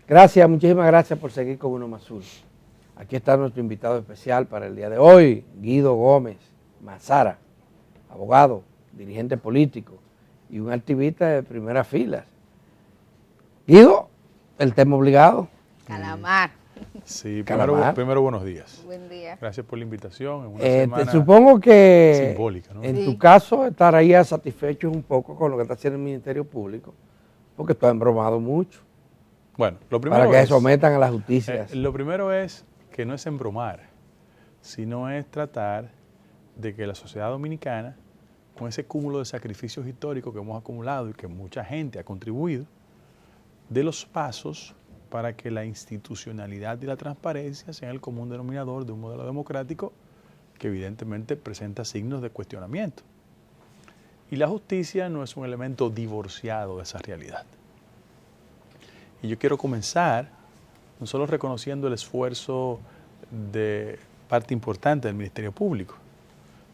Gracias, muchísimas gracias por seguir con Uno Más Uno. Aquí está nuestro invitado especial para el día de hoy, Guido Gómez Mazara, abogado, dirigente político y un activista de primera fila. Guido, el tema obligado. Calamar. Sí, Calamar. buenos días. Buen día. Gracias por la invitación. En una semana Supongo que simbólica, ¿no? en tu caso estarías satisfecho un poco con lo que está haciendo el Ministerio Público, porque tú has embromado mucho. Bueno, lo primero para que se sometan a la justicia. Lo primero es que no es embromar, sino es tratar de que la sociedad dominicana, con ese cúmulo de sacrificios históricos que hemos acumulado y que mucha gente ha contribuido, dé los pasos para que la institucionalidad y la transparencia sean el común denominador de un modelo democrático que evidentemente presenta signos de cuestionamiento. Y la justicia no es un elemento divorciado de esa realidad. Y yo quiero comenzar no solo reconociendo el esfuerzo de parte importante del Ministerio Público,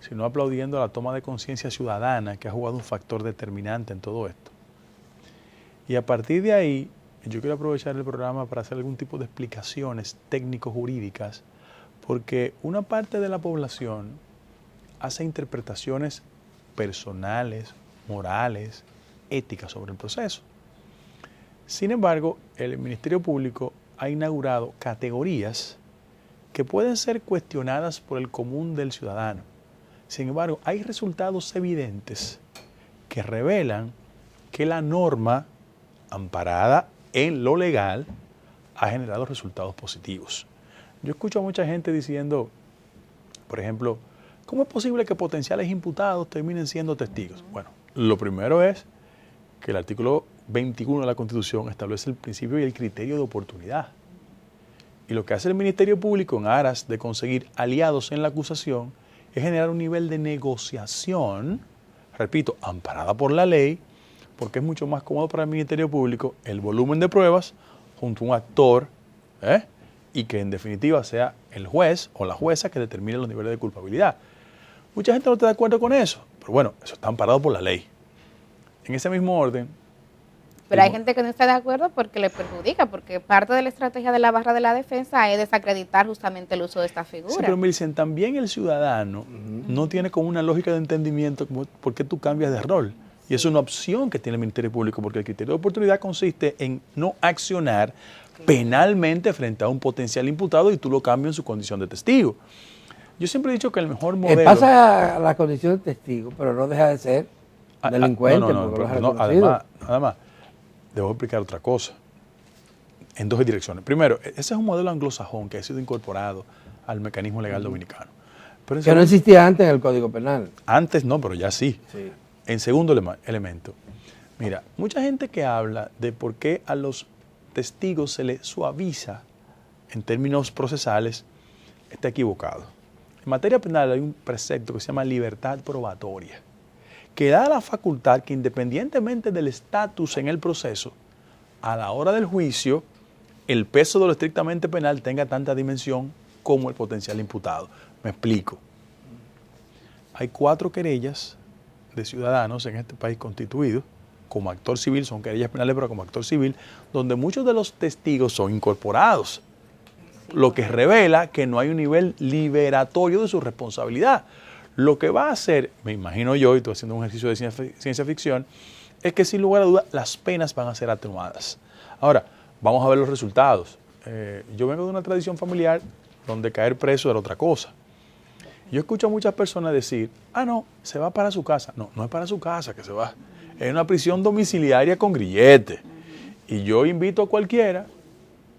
sino aplaudiendo la toma de conciencia ciudadana que ha jugado un factor determinante en todo esto. Y a partir de ahí, yo quiero aprovechar el programa para hacer algún tipo de explicaciones técnico-jurídicas, porque una parte de la población hace interpretaciones personales, morales, éticas sobre el proceso. Sin embargo, el Ministerio Público ha inaugurado categorías que pueden ser cuestionadas por el común del ciudadano. Sin embargo, hay resultados evidentes que revelan que la norma, amparada en lo legal, ha generado resultados positivos. Yo escucho a mucha gente diciendo, por ejemplo, ¿cómo es posible que potenciales imputados terminen siendo testigos? Bueno, lo primero es que el artículo 21 de la Constitución establece el principio y el criterio de oportunidad. Y lo que hace el Ministerio Público en aras de conseguir aliados en la acusación es generar un nivel de negociación, repito, amparada por la ley, porque es mucho más cómodo para el Ministerio Público el volumen de pruebas junto a un actor, y que en definitiva sea el juez o la jueza que determine los niveles de culpabilidad. Mucha gente no está de acuerdo con eso, pero bueno, eso está amparado por la ley. En ese mismo orden... Pero hay gente que no está de acuerdo porque le perjudica, porque parte de la estrategia de la barra de la defensa es desacreditar justamente el uso de esta figura. Sí, pero me dicen, también el ciudadano no tiene como una lógica de entendimiento por qué tú cambias de rol. Y es una opción que tiene el Ministerio Público, porque el criterio de oportunidad consiste en no accionar penalmente frente a un potencial imputado y tú lo cambias en su condición de testigo. Yo siempre he dicho que el mejor modelo... Pasa la condición de testigo, pero no deja de ser delincuente. Además, debo explicar otra cosa, en dos direcciones. Primero, ese es un modelo anglosajón que ha sido incorporado al mecanismo legal dominicano. Pero que no existía antes en el Código Penal. Antes no, pero ya sí. En segundo elemento, mira, mucha gente que habla de por qué a los testigos se les suaviza en términos procesales está equivocado. En materia penal hay un precepto que se llama libertad probatoria, que da la facultad que independientemente del estatus en el proceso, a la hora del juicio, el peso de lo estrictamente penal tenga tanta dimensión como el potencial imputado. Me explico. Hay 4 querellas de ciudadanos en este país constituidos como actor civil, son querellas penales, pero como actor civil, donde muchos de los testigos son incorporados, lo que revela que no hay un nivel liberatorio de su responsabilidad. Lo que va a hacer, me imagino yo, y estoy haciendo un ejercicio de ciencia ficción, es que sin lugar a dudas las penas van a ser atenuadas. Ahora, vamos a ver los resultados. Yo vengo de una tradición familiar donde caer preso era otra cosa. Yo escucho a muchas personas decir, no, se va para su casa. No, no es para su casa que se va. Es una prisión domiciliaria con grillete. Y yo invito a cualquiera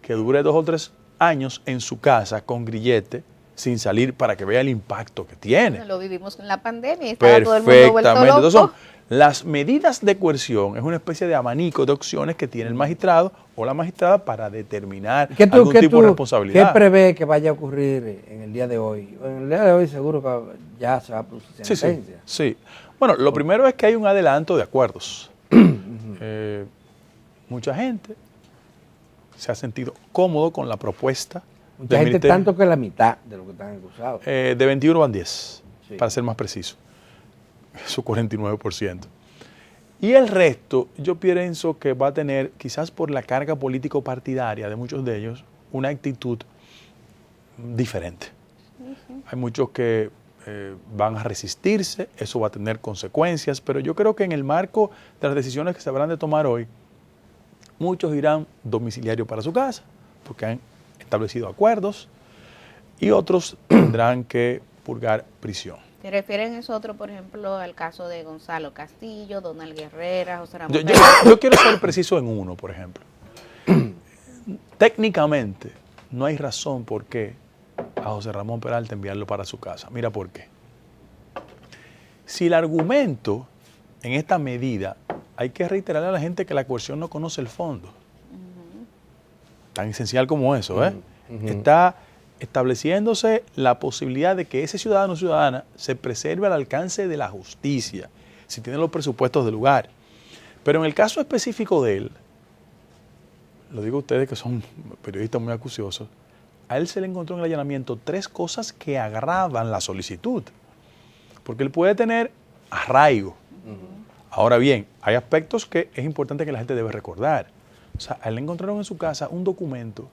que dure 2 o 3 años en su casa con grillete, sin salir, para que vea el impacto que tiene. Bueno, lo vivimos en la pandemia y estaba todo el mundo vuelto loco. Entonces son las medidas de coerción, es una especie de abanico de opciones que tiene el magistrado o la magistrada para determinar algún tipo de responsabilidad. ¿Qué prevé que vaya a ocurrir en el día de hoy? En el día de hoy seguro que ya se va a producir sentencia. Sí. Bueno, lo primero es que hay un adelanto de acuerdos. Mucha gente se ha sentido cómodo con la propuesta. Mucha gente tanto que la mitad de lo que están acusados. De 21 van 10, para ser más preciso. Eso 49%. Y el resto, yo pienso que va a tener, quizás por la carga político-partidaria de muchos de ellos, una actitud diferente. Hay muchos que van a resistirse, eso va a tener consecuencias, pero yo creo que en el marco de las decisiones que se habrán de tomar hoy, muchos irán domiciliario para su casa, porque han establecido acuerdos, y otros tendrán que purgar prisión. ¿Se refieren eso otro, por ejemplo, al caso de Gonzalo Castillo, Donald Guerrera, José Ramón? Yo quiero ser preciso en uno, por ejemplo. Técnicamente, no hay razón por qué a José Ramón Peralta enviarlo para su casa. Mira por qué. Si el argumento en esta medida, hay que reiterarle a la gente que la coerción no conoce el fondo. Tan esencial como eso, ¿eh? Está estableciéndose la posibilidad de que ese ciudadano o ciudadana se preserve al alcance de la justicia, si tiene los presupuestos del lugar. Pero en el caso específico de él, lo digo a ustedes que son periodistas muy acuciosos, a él se le encontró en el allanamiento 3 cosas que agravan la solicitud. Porque él puede tener arraigo. Ahora bien, hay aspectos que es importante que la gente debe recordar. O sea, a él le encontraron en su casa un documento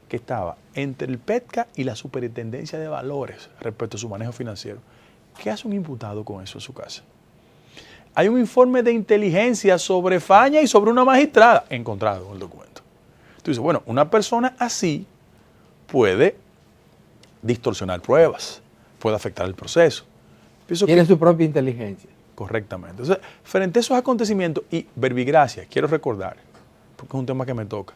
que estaba entre el PETCA y la Superintendencia de Valores respecto a su manejo financiero. ¿Qué hace un imputado con eso en su casa? Hay un informe de inteligencia sobre Faña y sobre una magistrada encontrado en el documento. Tú dices, bueno, una persona así puede distorsionar pruebas, puede afectar el proceso. Tiene su propia inteligencia. Correctamente. Entonces, frente a esos acontecimientos, y verbigracia, quiero recordar, porque es un tema que me toca.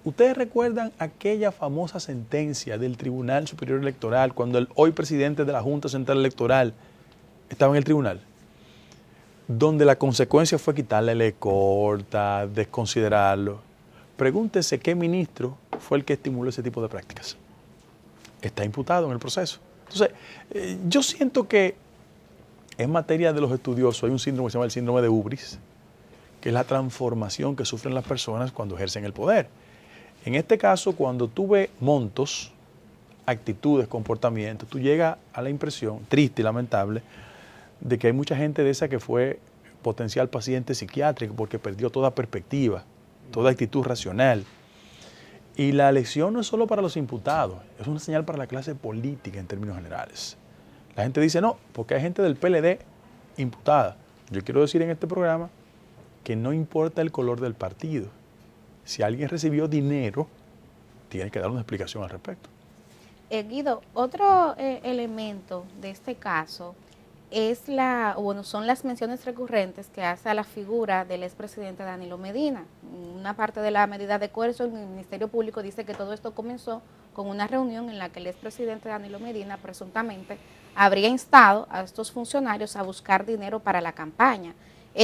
¿Ustedes recuerdan aquella famosa sentencia del Tribunal Superior Electoral cuando el hoy presidente de la Junta Central Electoral estaba en el tribunal? Donde la consecuencia fue quitarle la corta, desconsiderarlo. Pregúntese qué ministro fue el que estimuló ese tipo de prácticas. Está imputado en el proceso. Entonces, yo siento que en materia de los estudiosos hay un síndrome que se llama el síndrome de Ubris, que es la transformación que sufren las personas cuando ejercen el poder. En este caso, cuando tú ves montos, actitudes, comportamientos, tú llegas a la impresión, triste y lamentable, de que hay mucha gente de esa que fue potencial paciente psiquiátrico porque perdió toda perspectiva, toda actitud racional. Y la lección no es solo para los imputados, es una señal para la clase política en términos generales. La gente dice, no, porque hay gente del PLD imputada. Yo quiero decir en este programa que no importa el color del partido. Si alguien recibió dinero, tiene que dar una explicación al respecto. Guido, otro elemento de este caso es son las menciones recurrentes que hace a la figura del expresidente Danilo Medina. Una parte de la medida de coerción, el Ministerio Público dice que todo esto comenzó con una reunión en la que el expresidente Danilo Medina presuntamente habría instado a estos funcionarios a buscar dinero para la campaña.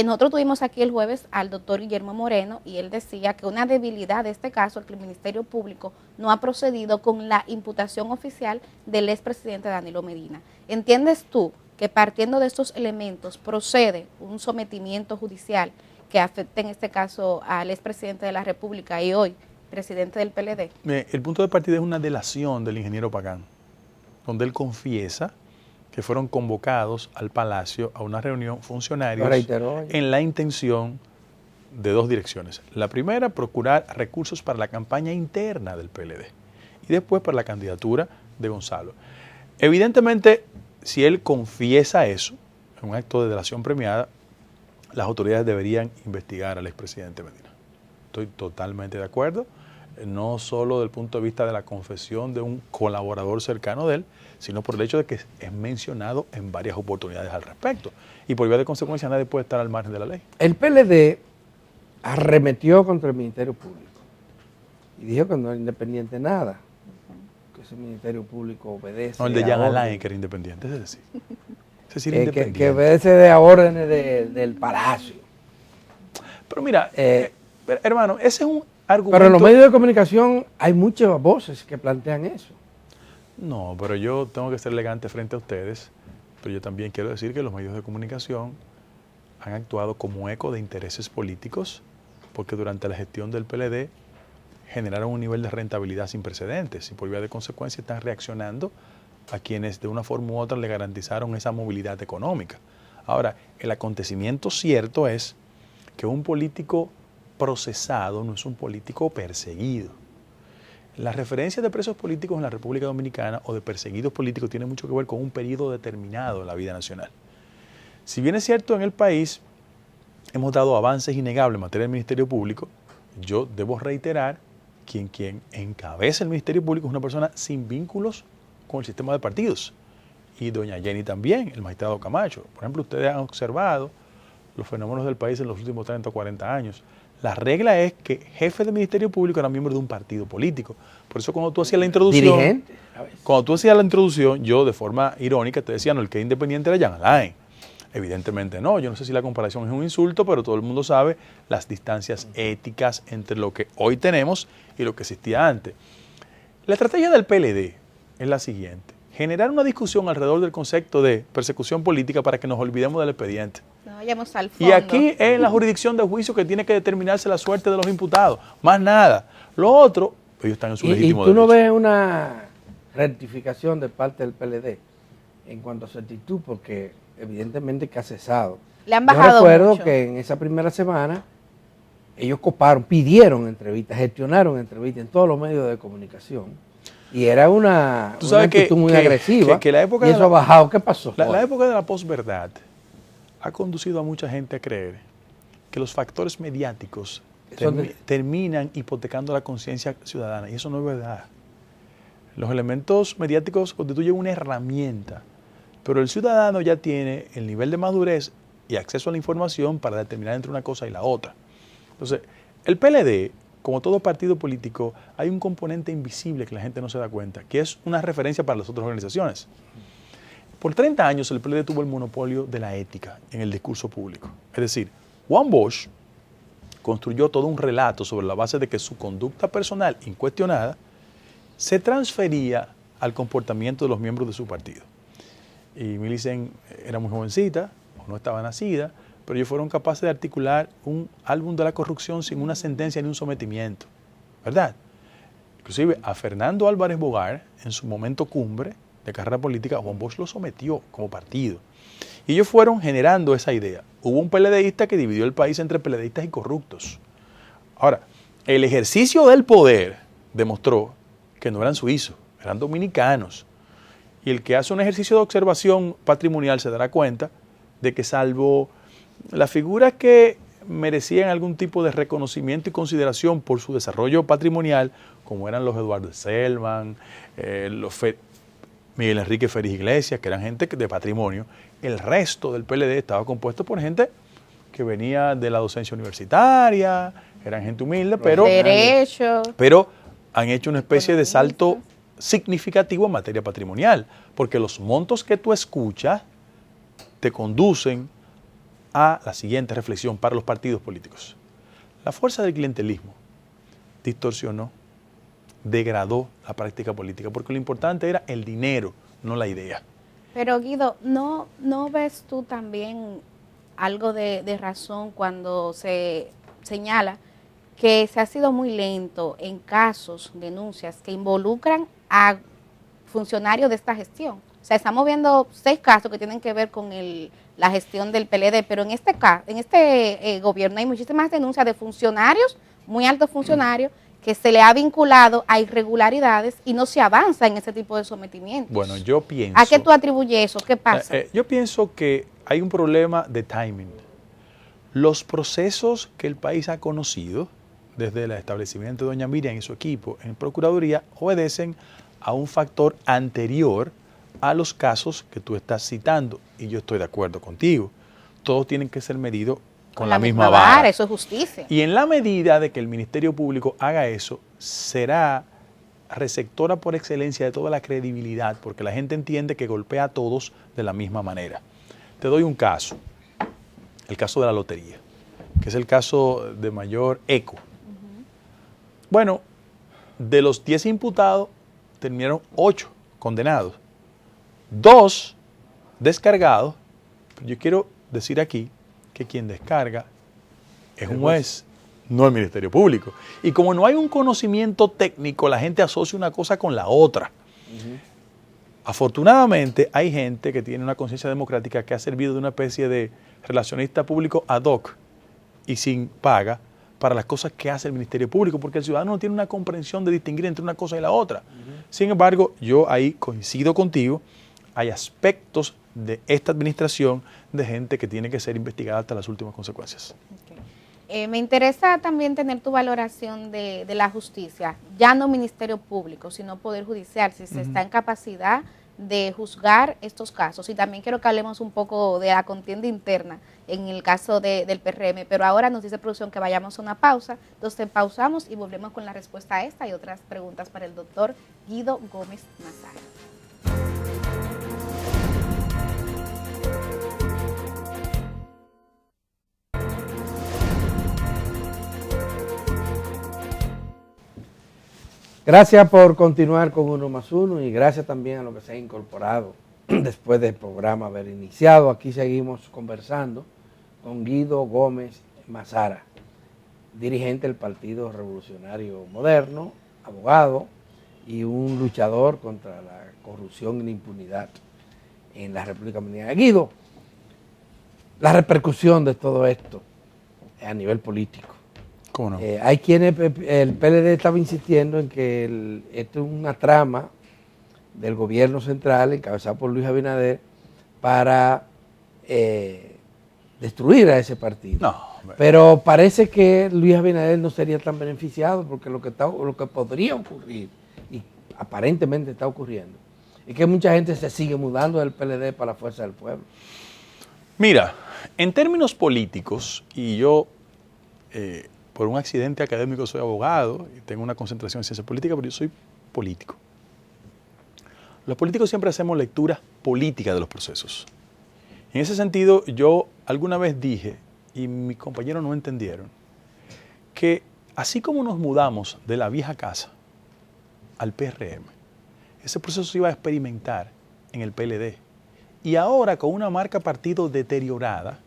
Nosotros tuvimos aquí el jueves al doctor Guillermo Moreno y él decía que una debilidad de este caso es que el Ministerio Público no ha procedido con la imputación oficial del expresidente Danilo Medina. ¿Entiendes tú que partiendo de estos elementos procede un sometimiento judicial que afecte en este caso al expresidente de la República y hoy presidente del PLD? El punto de partida es una delación del ingeniero Pagán, donde él confiesa que fueron convocados al Palacio a una reunión funcionarios en la intención de 2 direcciones. La primera, procurar recursos para la campaña interna del PLD y después para la candidatura de Gonzalo. Evidentemente, si él confiesa eso, en un acto de delación premiada, las autoridades deberían investigar al expresidente Medina. Estoy totalmente de acuerdo, no solo desde el punto de vista de la confesión de un colaborador cercano de él, sino por el hecho de que es mencionado en varias oportunidades al respecto. Y por vía de consecuencia nadie puede estar al margen de la ley. El PLD arremetió contra el Ministerio Público y dijo que no era independiente nada, que ese Ministerio Público obedece. No, el de Jean Alain, que era independiente, es decir, independiente. Que obedece de a órdenes del Palacio. Pero mira, hermano, ese es un argumento. Pero en los medios de comunicación hay muchas voces que plantean eso. No, pero yo tengo que ser elegante frente a ustedes, pero yo también quiero decir que los medios de comunicación han actuado como eco de intereses políticos, porque durante la gestión del PLD generaron un nivel de rentabilidad sin precedentes y por vía de consecuencia están reaccionando a quienes de una forma u otra le garantizaron esa movilidad económica. Ahora, el acontecimiento cierto es que un político procesado no es un político perseguido. La referencia de presos políticos en la República Dominicana o de perseguidos políticos tiene mucho que ver con un periodo determinado en la vida nacional. Si bien es cierto en el país hemos dado avances innegables en materia del Ministerio Público, yo debo reiterar que quien encabeza el Ministerio Público es una persona sin vínculos con el sistema de partidos. Y doña Jenny también, el magistrado Camacho. Por ejemplo, ustedes han observado los fenómenos del país en los últimos 30 o 40 años. La regla es que jefe del Ministerio Público era miembro de un partido político. Por eso cuando tú hacías la introducción, dirigente, cuando tú hacías la introducción, yo de forma irónica te decía, no, el que es independiente era Jean Alain. Evidentemente no, yo no sé si la comparación es un insulto, pero todo el mundo sabe las distancias éticas entre lo que hoy tenemos y lo que existía antes. La estrategia del PLD es la siguiente: generar una discusión alrededor del concepto de persecución política para que nos olvidemos del expediente. No vayamos al fondo. Y aquí es la jurisdicción de juicio que tiene que determinarse la suerte de los imputados, más nada. Lo otro, ellos están en su legítimo ¿Y tú no derecho. ves una rectificación de parte del PLD en cuanto a su actitud? Porque evidentemente que ha cesado. Le han Yo bajado recuerdo mucho. que en esa primera semana ellos coparon, pidieron entrevistas, gestionaron entrevistas en todos los medios de comunicación. Y era una actitud muy agresiva. Que la época y eso ha bajado. ¿Qué pasó? La época de la posverdad ha conducido a mucha gente a creer que los factores mediáticos terminan hipotecando la conciencia ciudadana. Y eso no es verdad. Los elementos mediáticos constituyen una herramienta, pero el ciudadano ya tiene el nivel de madurez y acceso a la información para determinar entre una cosa y la otra. Entonces, el PLD, como todo partido político, hay un componente invisible que la gente no se da cuenta, que es una referencia para las otras organizaciones. Por 30 años el PLD tuvo el monopolio de la ética en el discurso público. Es decir, Juan Bosch construyó todo un relato sobre la base de que su conducta personal incuestionada se transfería al comportamiento de los miembros de su partido. Y Millicent era muy jovencita, o no estaba nacida, pero ellos fueron capaces de articular un álbum de la corrupción sin una sentencia ni un sometimiento, ¿verdad? Inclusive a Fernando Álvarez Bogar, en su momento cumbre de carrera política, Juan Bosch lo sometió como partido. Y ellos fueron generando esa idea. Hubo un PLDista que dividió el país entre PLDistas y corruptos. Ahora, el ejercicio del poder demostró que no eran suizos, eran dominicanos. Y el que hace un ejercicio de observación patrimonial se dará cuenta de que, salvo las figuras que merecían algún tipo de reconocimiento y consideración por su desarrollo patrimonial, como eran los Eduardo Selman, Miguel Enrique Félix Iglesias, que eran gente de patrimonio, el resto del PLD estaba compuesto por gente que venía de la docencia universitaria, eran gente humilde, pero han hecho una especie de salto significativo en materia patrimonial, porque los montos que tú escuchas te conducen a la siguiente reflexión para los partidos políticos. La fuerza del clientelismo distorsionó, degradó la práctica política, porque lo importante era el dinero, no la idea. Pero Guido, ¿no ves tú también algo de razón cuando se señala que se ha sido muy lento en casos, denuncias que involucran a funcionarios de esta gestión? O sea, estamos viendo 6 casos que tienen que ver con la gestión del PLD, pero en este gobierno hay muchísimas denuncias de funcionarios, muy altos funcionarios, que se le ha vinculado a irregularidades y no se avanza en ese tipo de sometimientos. Bueno, yo pienso... ¿A qué tú atribuyes eso? ¿Qué pasa? Yo pienso que hay un problema de timing. Los procesos que el país ha conocido desde el establecimiento de doña Miriam y su equipo en Procuraduría obedecen a un factor anterior a los casos que tú estás citando, y yo estoy de acuerdo contigo. Todos tienen que ser medidos con la misma vara. Eso es justicia. Y en la medida de que el Ministerio Público haga eso, será receptora por excelencia de toda la credibilidad, porque la gente entiende que golpea a todos de la misma manera. Te doy un caso, el caso de la lotería, que es el caso de mayor eco. Bueno, de los 10 imputados, terminaron 8 condenados, 2 descargados. Pero yo quiero decir aquí que quien descarga es un juez, no el Ministerio Público. Y como no hay un conocimiento técnico, la gente asocia una cosa con la otra. Afortunadamente hay gente que tiene una conciencia democrática que ha servido de una especie de relacionista público ad hoc y sin paga para las cosas que hace el Ministerio Público, porque el ciudadano no tiene una comprensión de distinguir entre una cosa y la otra. Sin embargo, yo ahí coincido contigo, hay aspectos de esta administración de gente que tiene que ser investigada hasta las últimas consecuencias. Okay. Me interesa también tener tu valoración de la justicia, ya no Ministerio Público, sino Poder Judicial, si se está en capacidad de juzgar estos casos. Y también quiero que hablemos un poco de la contienda interna en el caso del PRM, pero ahora nos dice producción que vayamos a una pausa, entonces pausamos y volvemos con la respuesta a esta y otras preguntas para el doctor Guido Gómez Mazara. Gracias por continuar con Uno más Uno y gracias también a los que se han incorporado después del programa haber iniciado. Aquí seguimos conversando con Guido Gómez Mazara, dirigente del Partido Revolucionario Moderno, abogado y un luchador contra la corrupción y la impunidad en la República Dominicana. Guido, la repercusión de todo esto a nivel político. ¿Cómo no? Hay quienes, el PLD estaba insistiendo en que esto es una trama del gobierno central encabezado por Luis Abinader para destruir a ese partido. No, pero parece que Luis Abinader no sería tan beneficiado porque lo que podría ocurrir, y aparentemente está ocurriendo, es que mucha gente se sigue mudando del PLD para la Fuerza del Pueblo. Mira, en términos políticos, y yo por un accidente académico soy abogado y tengo una concentración en ciencia política, pero yo soy político. Los políticos siempre hacemos lectura política de los procesos. En ese sentido, yo alguna vez dije, y mis compañeros no entendieron, que así como nos mudamos de la vieja casa al PRM, ese proceso se iba a experimentar en el PLD. Y ahora, con una marca partido deteriorada,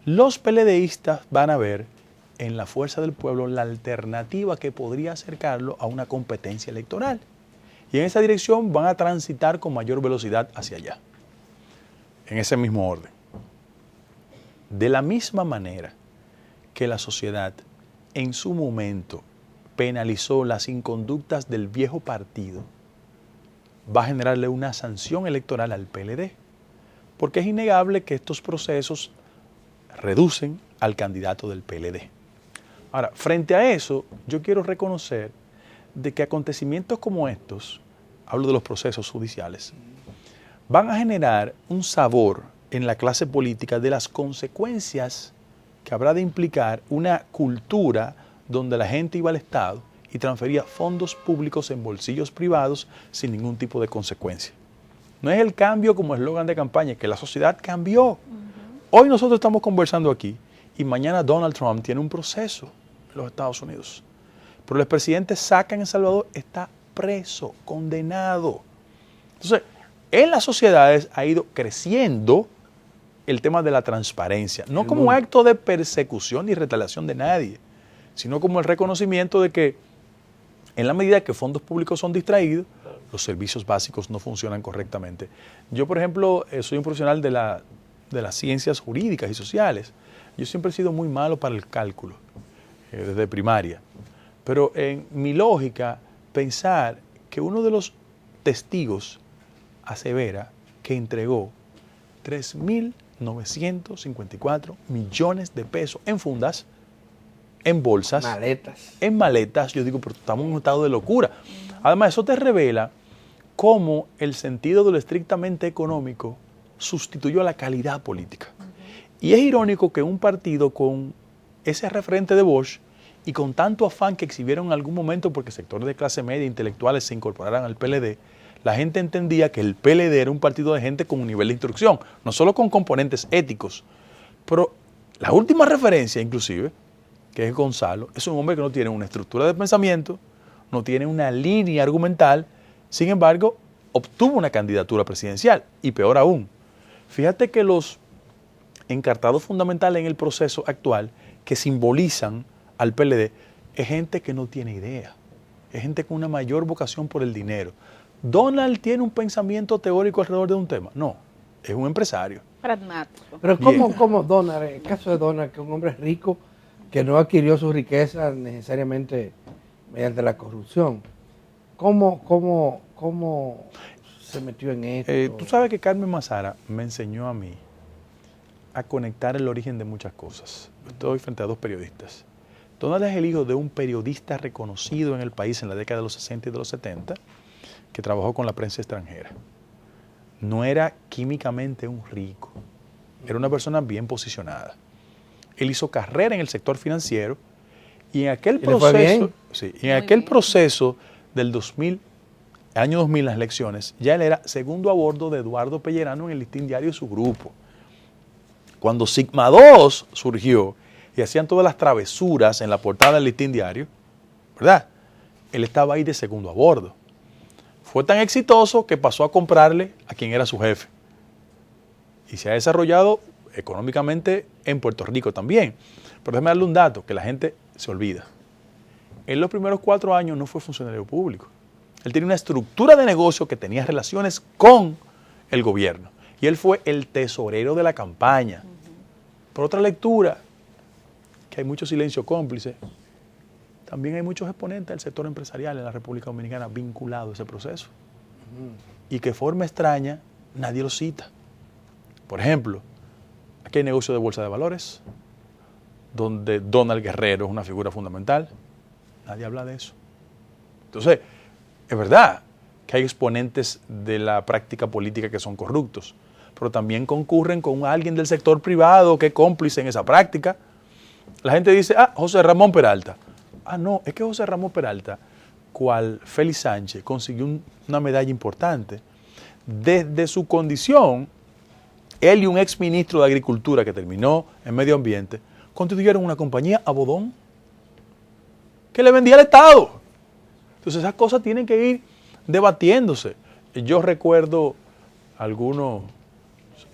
los PLDistas van a ver en la Fuerza del Pueblo la alternativa que podría acercarlo a una competencia electoral. Y en esa dirección van a transitar con mayor velocidad hacia allá, en ese mismo orden. De la misma manera que la sociedad en su momento penalizó las inconductas del viejo partido, va a generarle una sanción electoral al PLD, porque es innegable que estos procesos reducen al candidato del PLD. Ahora, frente a eso, yo quiero reconocer de que acontecimientos como estos, hablo de los procesos judiciales, van a generar un sabor en la clase política de las consecuencias que habrá de implicar una cultura donde la gente iba al Estado y transfería fondos públicos en bolsillos privados sin ningún tipo de consecuencia. No es el cambio como eslogan de campaña, que la sociedad cambió. Hoy nosotros estamos conversando aquí y mañana Donald Trump tiene un proceso en los Estados Unidos. Pero el expresidente Saca en El Salvador está preso, condenado. Entonces, en las sociedades ha ido creciendo el tema de la transparencia, no como un acto de persecución ni retaliación de nadie, sino como el reconocimiento de que en la medida que fondos públicos son distraídos, los servicios básicos no funcionan correctamente. Yo, por ejemplo, soy un profesional de las ciencias jurídicas y sociales. Yo siempre he sido muy malo para el cálculo, desde primaria. Pero en mi lógica, pensar que uno de los testigos asevera que entregó 3.954 millones de pesos en fundas, en bolsas, en maletas, yo digo, pero estamos en un estado de locura. Además, eso te revela cómo el sentido de lo estrictamente económico sustituyó a la calidad política. Y es irónico que un partido con ese referente de Bosch y con tanto afán que exhibieron en algún momento porque sectores de clase media intelectuales se incorporaran al PLD, la gente entendía que el PLD era un partido de gente con un nivel de instrucción, no solo con componentes éticos. Pero la última referencia, inclusive, que es Gonzalo, es un hombre que no tiene una estructura de pensamiento, no tiene una línea argumental, sin embargo, obtuvo una candidatura presidencial. Y peor aún, fíjate que los encartados fundamentales en el proceso actual que simbolizan al PLD es gente que no tiene idea, es gente con una mayor vocación por el dinero. ¿Donald tiene un pensamiento teórico alrededor de un tema? No, es un empresario. Pragmático. Pero Bien. ¿cómo Donald, en el caso de Donald, que es un hombre rico, que no adquirió su riqueza necesariamente mediante la corrupción, ¿cómo se metió en esto? Tú sabes que Carmen Massara me enseñó a mí a conectar el origen de muchas cosas. Estoy frente a dos periodistas. Donald es el hijo de un periodista reconocido en el país en la década de los 60 y de los 70, que trabajó con la prensa extranjera. No era químicamente un rico, era una persona bien posicionada. Él hizo carrera en el sector financiero y en aquel ¿Y le fue bien? proceso del 2000, año 2000, las elecciones, ya él era segundo a bordo de Eduardo Pellerano en el Listín Diario y su grupo. Cuando Sigma 2 surgió y hacían todas las travesuras en la portada del Listín Diario, ¿verdad? Él estaba ahí de segundo a bordo. Fue tan exitoso que pasó a comprarle a quien era su jefe. Y se ha desarrollado económicamente en Puerto Rico también. Pero déjame darle un dato que la gente se olvida. En los primeros 4 años no fue funcionario público. Él tenía una estructura de negocio que tenía relaciones con el gobierno. Y él fue el tesorero de la campaña. Por otra lectura, que hay mucho silencio cómplice, también hay muchos exponentes del sector empresarial en la República Dominicana vinculados a ese proceso. Y que de forma extraña nadie lo cita. Por ejemplo, aquí hay negocio de bolsa de valores, donde Donald Guerrero es una figura fundamental. Nadie habla de eso. Entonces, es verdad que hay exponentes de la práctica política que son corruptos, pero también concurren con alguien del sector privado que es cómplice en esa práctica. La gente dice, José Ramón Peralta. No, es que José Ramón Peralta, cual Félix Sánchez, consiguió una medalla importante. Desde su condición, él y un exministro de Agricultura que terminó en Medio Ambiente, constituyeron una compañía Abodón que le vendía al Estado. Entonces esas cosas tienen que ir debatiéndose. Yo recuerdo algunos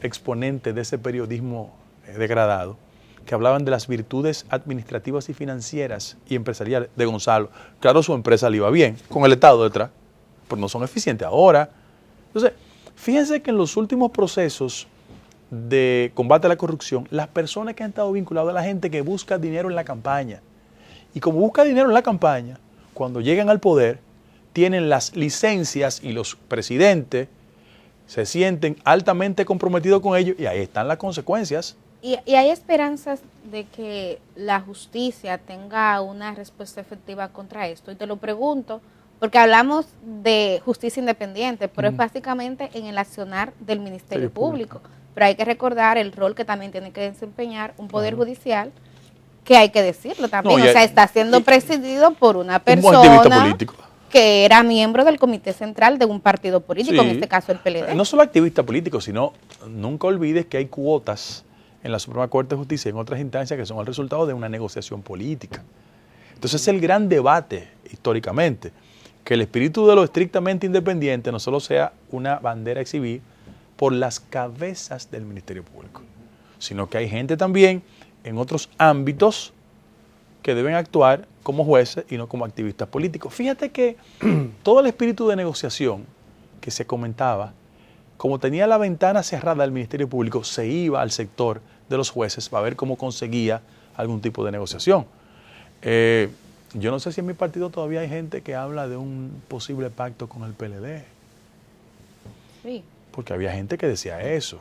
exponentes de ese periodismo degradado que hablaban de las virtudes administrativas y financieras y empresariales de Gonzalo. Claro, su empresa le iba bien, con el Estado detrás, pero no son eficientes ahora. Entonces, fíjense que en los últimos procesos de combate a la corrupción, las personas que han estado vinculadas a la gente que busca dinero en la campaña. Y como busca dinero en la campaña, cuando llegan al poder, tienen las licencias y los presidentes se sienten altamente comprometidos con ellos y ahí están las consecuencias. Y hay esperanzas de que la justicia tenga una respuesta efectiva contra esto. Y te lo pregunto, porque hablamos de justicia independiente, pero es básicamente en el accionar del Ministerio Público. Pero hay que recordar el rol que también tiene que desempeñar un poder judicial, que hay que decirlo también. No, o sea, está siendo presidido por una un buen activista persona político. que era miembro del comité central de un partido político, Sí. en este caso el PLD. No solo activista político, sino nunca olvides que hay cuotas en la Suprema Corte de Justicia y en otras instancias que son el resultado de una negociación política. Entonces es el gran debate históricamente, que el espíritu de lo estrictamente independiente no solo sea una bandera a exhibir por las cabezas del Ministerio Público, sino que hay gente también en otros ámbitos que deben actuar como jueces y no como activistas políticos. Fíjate que todo el espíritu de negociación que se comentaba, como tenía la ventana cerrada del Ministerio Público, se iba al sector de los jueces para ver cómo conseguía algún tipo de negociación. Yo no sé si en mi partido todavía hay gente que habla de un posible pacto con el PLD. Sí. Porque había gente que decía eso.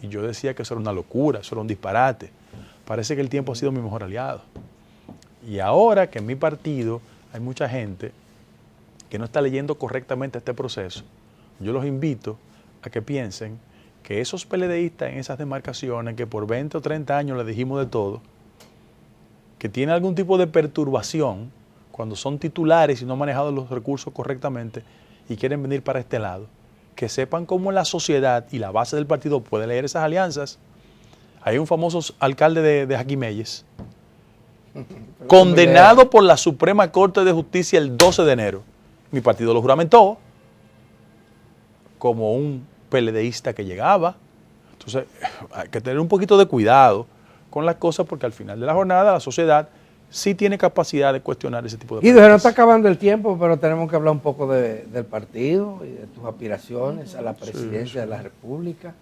Y yo decía que eso era una locura, eso era un disparate. Parece que el tiempo ha sido mi mejor aliado. Y ahora que en mi partido hay mucha gente que no está leyendo correctamente este proceso, yo los invito a que piensen que esos PLDistas en esas demarcaciones que por 20 o 30 años les dijimos de todo, que tienen algún tipo de perturbación cuando son titulares y no han manejado los recursos correctamente y quieren venir para este lado, que sepan cómo la sociedad y la base del partido puede leer esas alianzas. Hay un famoso alcalde de Jaquimelles, condenado por la Suprema Corte de Justicia el 12 de enero. Mi partido lo juramentó como un PLDista que llegaba. Entonces, hay que tener un poquito de cuidado con las cosas porque al final de la jornada la sociedad sí tiene capacidad de cuestionar ese tipo de Guido, se nos prácticas. está acabando el tiempo, pero tenemos que hablar un poco del partido y de tus aspiraciones a la presidencia de la República.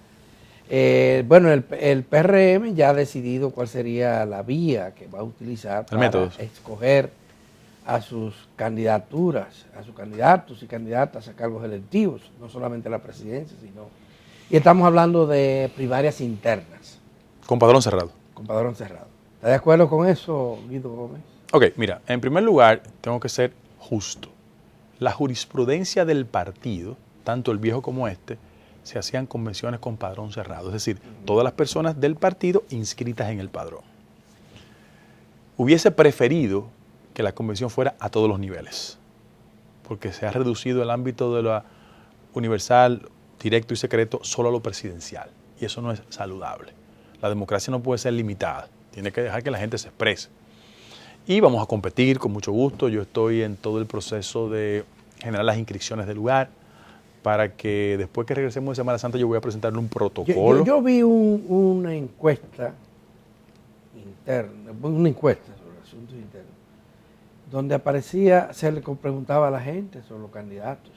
Bueno, el PRM ya ha decidido cuál sería la vía que va a utilizar para método. escoger a sus candidaturas, a sus candidatos y candidatas a cargos electivos, no solamente a la presidencia, sino... Y estamos hablando de primarias internas, Con padrón cerrado. con padrón cerrado. ¿Está de acuerdo con eso, Guido Gómez? Ok, mira, en primer lugar, tengo que ser justo. La jurisprudencia del partido, tanto el viejo como este, se hacían convenciones con padrón cerrado, es decir, todas las personas del partido inscritas en el padrón. Hubiese preferido que la convención fuera a todos los niveles, porque se ha reducido el ámbito de la universal, directo y secreto solo a lo presidencial, y eso no es saludable. La democracia no puede ser limitada, tiene que dejar que la gente se exprese. Y vamos a competir con mucho gusto. Yo estoy en todo el proceso de generar las inscripciones del lugar para que después que regresemos de Semana Santa yo voy a presentarle un protocolo. Yo vi una encuesta interna, sobre asuntos internos, donde aparecía, se le preguntaba a la gente sobre los candidatos,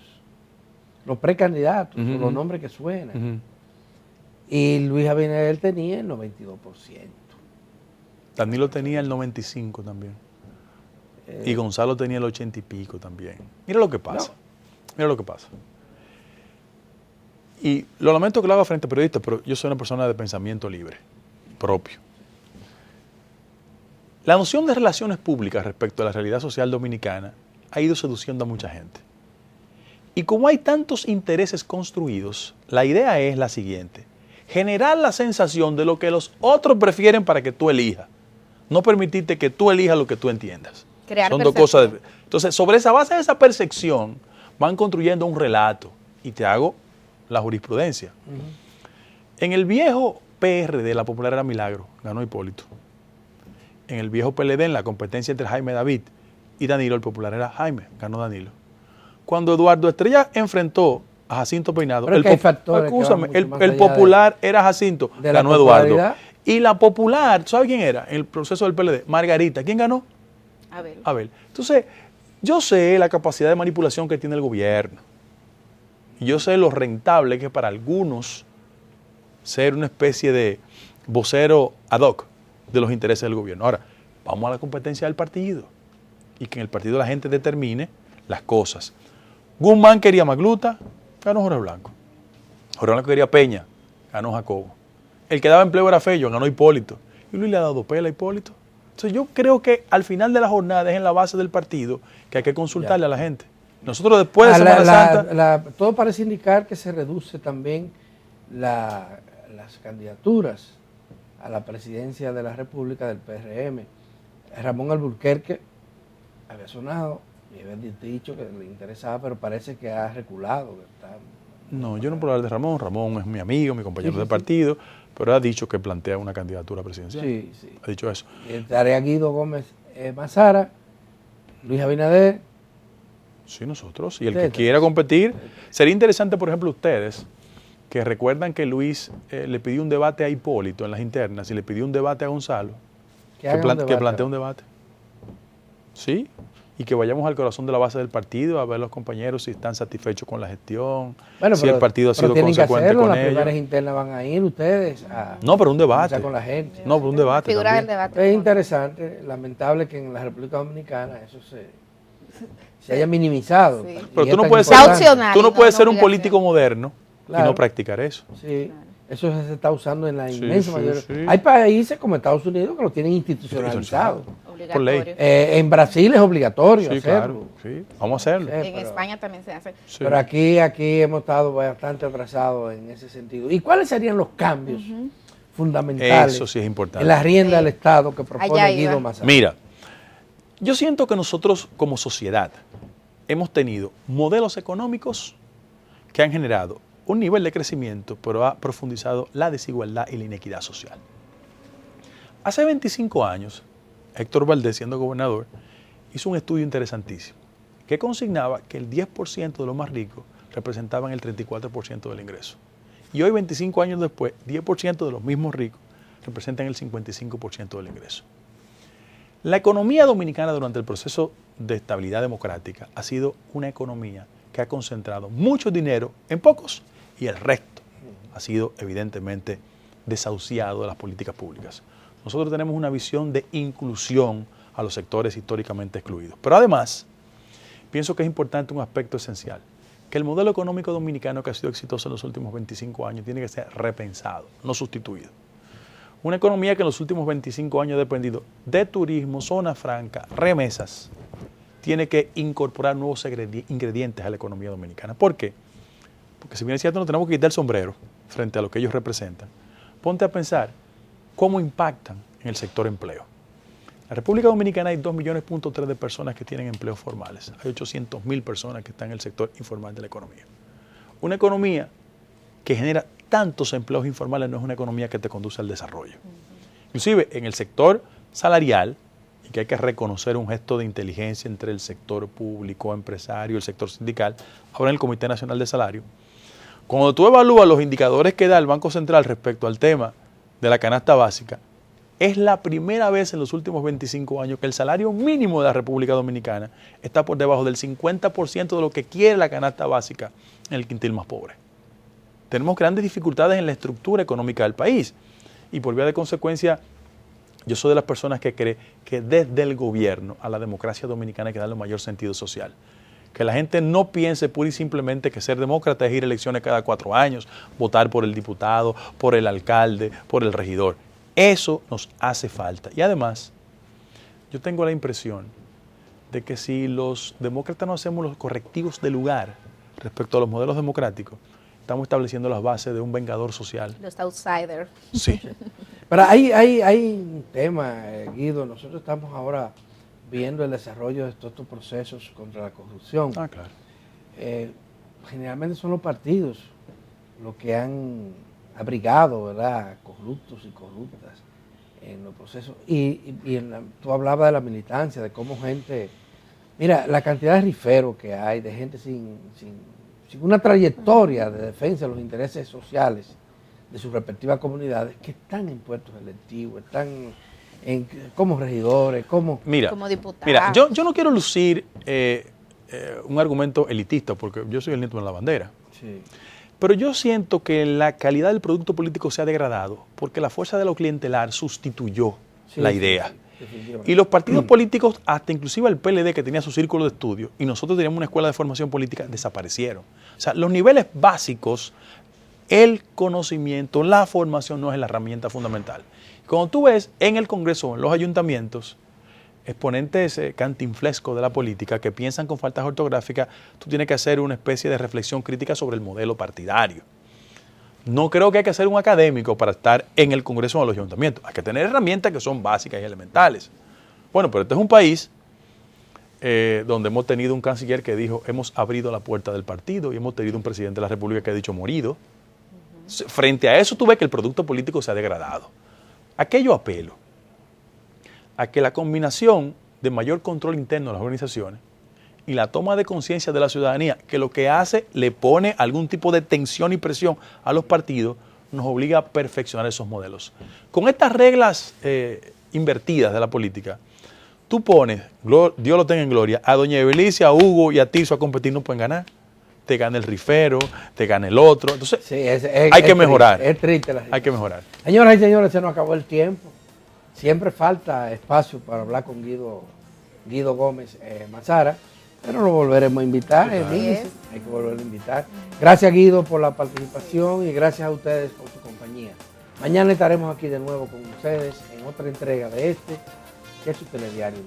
los precandidatos, sobre los nombres que suenan. Y Luis Abinader tenía el 92%. Danilo tenía el 95 también. Y Gonzalo tenía el 80 y pico también. Mira lo que pasa. No. Mira lo que pasa. Y lo lamento que lo haga frente a periodistas, pero yo soy una persona de pensamiento libre, propio. La noción de relaciones públicas respecto a la realidad social dominicana ha ido seduciendo a mucha gente. Y como hay tantos intereses construidos, la idea es la siguiente: generar la sensación de lo que los otros prefieren para que tú elijas. No permitirte que tú elijas lo que tú entiendas. Crear Son dos percepción. cosas. Entonces, sobre esa base de esa percepción, van construyendo un relato. Y te hago la jurisprudencia. En el viejo PRD, la popular era Milagro, ganó Hipólito. En el viejo PLD, en la competencia entre Jaime David y Danilo, el popular era Jaime, ganó Danilo. Cuando Eduardo Estrella enfrentó a Jacinto Peinado, Pero es que hay factores que van escúchame, mucho más el allá popular era Jacinto, de la ganó Eduardo. popularidad. Y la popular, ¿sabe quién era? En el proceso del PLD, Margarita. ¿Quién ganó? Abel. Entonces, yo sé la capacidad de manipulación que tiene el gobierno. Y yo sé lo rentable que es para algunos ser una especie de vocero ad hoc de los intereses del gobierno. Ahora, vamos a la competencia del partido. Y que en el partido la gente determine las cosas. Guzmán quería Magluta, ganó Jorge Blanco. Jorge Blanco quería Peña, ganó Jacobo. El que daba empleo era Fello, ganó Hipólito. Y Luis le ha dado pela a Hipólito. Entonces yo creo que al final de la jornada es en la base del partido que hay que consultarle a la gente. Nosotros después de Semana Santa... todo parece indicar que se reduce también las candidaturas a la presidencia de la República del PRM. Ramón Alburquerque había sonado y había dicho que le interesaba, pero parece que ha reculado. No, yo no puedo hablar de Ramón. Ramón es mi amigo, mi compañero de partido, pero ha dicho que plantea una candidatura presidencial. Sí, sí. Ha dicho eso. Y estaría Guido Gómez Mazara, Luis Abinader. Sí, nosotros. Y el que quiera competir. Sería interesante, por ejemplo, ustedes, que recuerdan que Luis le pidió un debate a Hipólito en las internas y le pidió un debate a Gonzalo. Que plantee un debate. ¿Sí? Y que vayamos al corazón de la base del partido a ver los compañeros si están satisfechos con la gestión, bueno, si el partido ha sido tienen consecuente que hacerlo, con las ellos. primarias internas van a ir ustedes a No, pero un debate. con la gente. No, pero un debate. Figurar el también. debate. Es interesante, lamentable que en la República Dominicana eso se haya minimizado. Sí. Pero Y tú no es tan puedes Sea ser, importante. opcional. tú no y puedes ser un obligación. político moderno y Claro. no practicar eso. Sí, eso se está usando en la Sí, inmensa sí, mayoría. sí. Hay países como Estados Unidos que lo tienen institucionalizado. Por ley. Obligatorio. En Brasil es obligatorio Sí, hacerlo. claro. Sí. Vamos a hacerlo. Sí, En pero- España también se hace. Sí. Pero aquí hemos estado bastante atrasados en ese sentido. ¿Y cuáles serían los cambios fundamentales Eso sí es importante. en la rienda Sí. del Estado que propone Allá iba. Guido Mazara? Mira, yo siento que nosotros como sociedad hemos tenido modelos económicos que han generado un nivel de crecimiento, pero ha profundizado la desigualdad y la inequidad social. Hace 25 años, Héctor Valdés, siendo gobernador, hizo un estudio interesantísimo que consignaba que el 10% de los más ricos representaban el 34% del ingreso. Y hoy, 25 años después, 10% de los mismos ricos representan el 55% del ingreso. La economía dominicana durante el proceso de estabilidad democrática ha sido una economía que ha concentrado mucho dinero en pocos y el resto ha sido evidentemente desahuciado de las políticas públicas. Nosotros tenemos una visión de inclusión a los sectores históricamente excluidos. Pero además, pienso que es importante un aspecto esencial, que el modelo económico dominicano que ha sido exitoso en los últimos 25 años tiene que ser repensado, no sustituido. Una economía que en los últimos 25 años ha dependido de turismo, zona franca, remesas, tiene que incorporar nuevos ingredientes a la economía dominicana. ¿Por qué? Porque si bien es cierto, no tenemos que quitar el sombrero frente a lo que ellos representan. Ponte a pensar cómo impactan en el sector empleo. En la República Dominicana hay 2,3 millones de personas que tienen empleos formales. Hay 800,000 personas que están en el sector informal de la economía. Una economía que genera tantos empleos informales no es una economía que te conduce al desarrollo. Inclusive en el sector salarial, y que hay que reconocer un gesto de inteligencia entre el sector público, empresario, el sector sindical, ahora en el Comité Nacional de Salario, cuando tú evalúas los indicadores que da el Banco Central respecto al tema de la canasta básica, es la primera vez en los últimos 25 años que el salario mínimo de la República Dominicana está por debajo del 50% de lo que quiere la canasta básica en el quintil más pobre. Tenemos grandes dificultades en la estructura económica del país y por vía de consecuencia, yo soy de las personas que cree que desde el gobierno a la democracia dominicana hay que darle un mayor sentido social. Que la gente no piense pura y simplemente que ser demócrata es ir a elecciones cada 4 años, votar por el diputado, por el alcalde, por el regidor. Eso nos hace falta. Y además, yo tengo la impresión de que si los demócratas no hacemos los correctivos de lugar respecto a los modelos democráticos, estamos estableciendo las bases de un vengador social. Los outsiders. Sí. Pero hay un tema, Guido. Nosotros estamos ahora viendo el desarrollo de todos estos procesos contra la corrupción. Ah, claro. Generalmente son los partidos los que han abrigado, ¿verdad?, corruptos y corruptas en los procesos. Tú hablabas de la militancia, de cómo gente... Mira, la cantidad de riferos que hay, de gente sin una trayectoria de defensa de los intereses sociales de sus respectivas comunidades, que están en puestos electivos, están como regidores, como diputados. Mira, yo no quiero lucir un argumento elitista, porque yo soy el nieto de la bandera. Sí. Pero yo siento que la calidad del producto político se ha degradado porque la fuerza de lo clientelar sustituyó la idea. Y los partidos políticos, hasta inclusive el PLD, que tenía su círculo de estudio, y nosotros teníamos una escuela de formación política, desaparecieron. O sea, los niveles básicos, el conocimiento, la formación no es la herramienta fundamental. Cuando tú ves en el Congreso o en los ayuntamientos exponentes cantinflescos de la política que piensan con faltas ortográficas, tú tienes que hacer una especie de reflexión crítica sobre el modelo partidario. No creo que hay que ser un académico para estar en el Congreso o en los ayuntamientos. Hay que tener herramientas que son básicas y elementales. Bueno, pero este es un país donde hemos tenido un canciller que dijo, hemos abrido la puerta del partido, y hemos tenido un presidente de la República que ha dicho morido. Frente a eso tú ves que el producto político se ha degradado. ¿A qué yo apelo? A que la combinación de mayor control interno de las organizaciones y la toma de conciencia de la ciudadanía, que lo que hace le pone algún tipo de tensión y presión a los partidos, nos obliga a perfeccionar esos modelos. Con estas reglas invertidas de la política, tú pones, Dios lo tenga en gloria, a doña Ebelicia, a Hugo y a Tirso a competir, no pueden ganar. Te gana el rifero, te gana el otro. Entonces, Sí, hay que mejorar. Es triste la situación. Hay que mejorar. Señoras y señores, se nos acabó el tiempo. Siempre falta espacio para hablar con Guido Gómez Mazara, pero lo volveremos a invitar. Hay que volverlo a invitar. Gracias, Guido, por la participación y gracias a ustedes por su compañía. Mañana estaremos aquí de nuevo con ustedes en otra entrega de que es su telediario.